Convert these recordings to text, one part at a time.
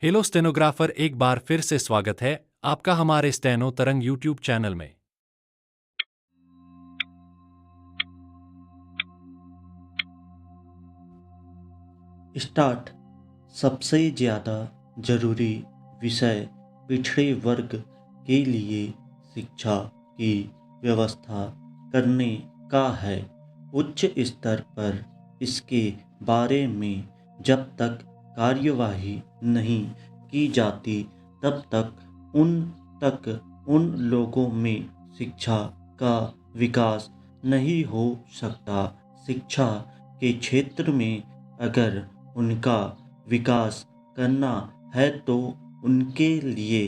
Hello stenographer, एक बार फिर से स्वागत है आपका हमारे स्टेनो तरंग यूट्यूब चैनल में। स्टार्ट। सबसे ज़्यादा जरूरी विषय पिछड़े वर्ग के लिए शिक्षा की व्यवस्था करने का है। उच्च स्तर पर इसके बारे में जब तक कार्यवाही नहीं की जाती तब तक उन लोगों में शिक्षा का विकास नहीं हो सकता। शिक्षा के क्षेत्र में अगर उनका विकास करना है तो उनके लिए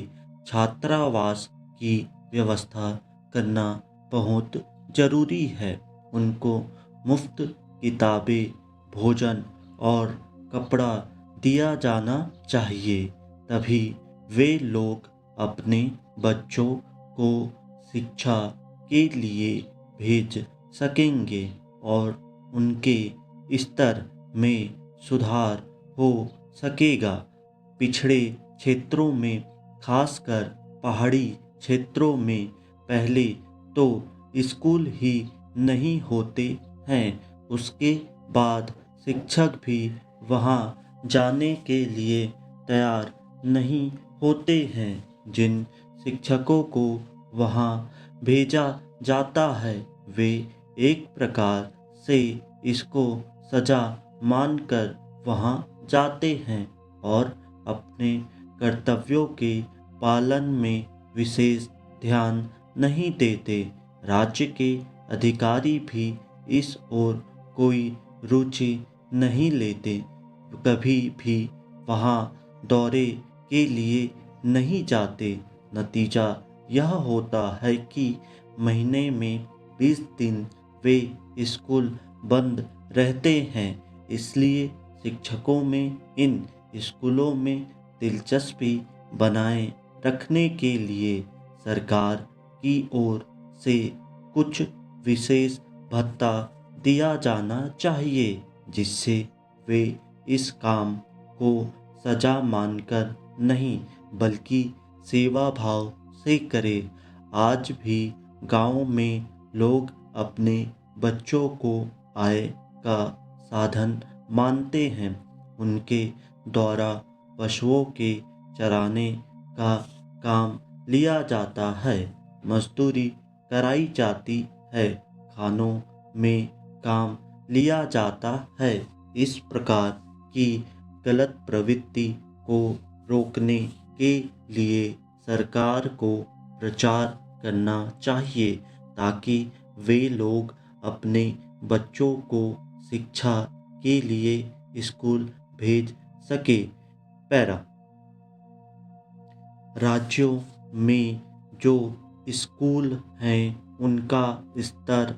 छात्रावास की व्यवस्था करना बहुत ज़रूरी है। उनको मुफ्त किताबें, भोजन और कपड़ा दिया जाना चाहिए, तभी वे लोग अपने बच्चों को शिक्षा के लिए भेज सकेंगे और उनके स्तर में सुधार हो सकेगा। पिछड़े क्षेत्रों में, खासकर पहाड़ी क्षेत्रों में, पहले तो स्कूल ही नहीं होते हैं। उसके बाद शिक्षक भी वहाँ जाने के लिए तैयार नहीं होते हैं। जिन शिक्षकों को वहाँ भेजा जाता है वे एक प्रकार से इसको सजा मानकर वहाँ जाते हैं और अपने कर्तव्यों के पालन में विशेष ध्यान नहीं देते। राज्य के अधिकारी भी इस ओर कोई रुचि नहीं लेते, कभी भी वहाँ दौरे के लिए नहीं जाते। नतीजा यह होता है कि महीने में 20 दिन वे स्कूल बंद रहते हैं। इसलिए शिक्षकों में इन स्कूलों में दिलचस्पी बनाए रखने के लिए सरकार की ओर से कुछ विशेष भत्ता दिया जाना चाहिए, जिससे वे इस काम को सजा मानकर नहीं बल्कि सेवा भाव से करें। आज भी गांव में लोग अपने बच्चों को आय का साधन मानते हैं। उनके द्वारा पशुओं के चराने का काम लिया जाता है, मजदूरी कराई जाती है, खानों में काम लिया जाता है। इस प्रकार की गलत प्रवृत्ति को रोकने के लिए सरकार को प्रचार करना चाहिए ताकि वे लोग अपने बच्चों को शिक्षा के लिए स्कूल भेज सके। पैरा। राज्यों में जो स्कूल हैं उनका स्तर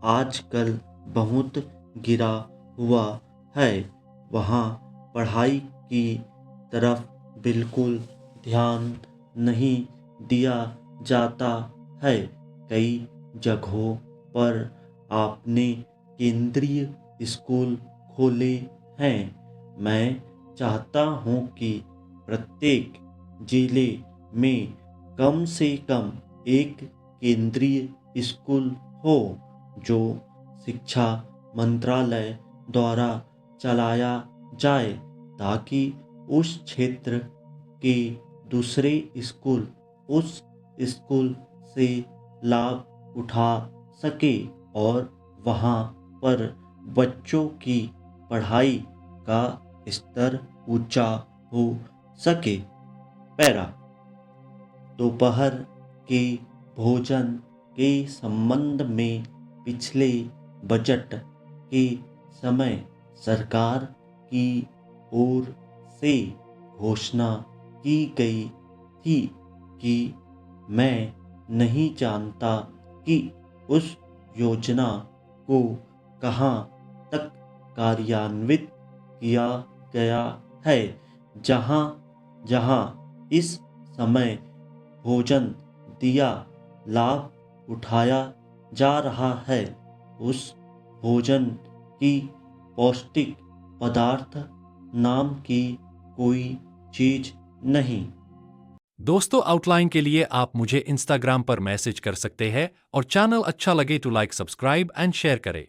आजकल बहुत गिरा हुआ है। वहाँ पढ़ाई की तरफ बिल्कुल ध्यान नहीं दिया जाता है। कई जगहों पर आपने केंद्रीय स्कूल खोले हैं। मैं चाहता हूँ कि प्रत्येक जिले में कम से कम एक केंद्रीय स्कूल हो जो शिक्षा मंत्रालय द्वारा चलाया जाए, ताकि उस क्षेत्र के दूसरे स्कूल उस स्कूल से लाभ उठा सके और वहाँ पर बच्चों की पढ़ाई का स्तर ऊंचा हो सके। पैरा। दोपहर के भोजन के संबंध में पिछले बजट के समय सरकार की ओर से घोषणा की गई थी कि मैं नहीं जानता कि उस योजना को कहाँ तक कार्यान्वित किया गया है। जहाँ जहाँ इस समय भोजन दिया लाभ उठाया जा रहा है, उस भोजन की पौष्टिक पदार्थ नाम की कोई चीज नहीं। दोस्तों, आउटलाइन के लिए आप मुझे इंस्टाग्राम पर मैसेज कर सकते हैं और चैनल अच्छा लगे तो लाइक, सब्सक्राइब एंड शेयर करें।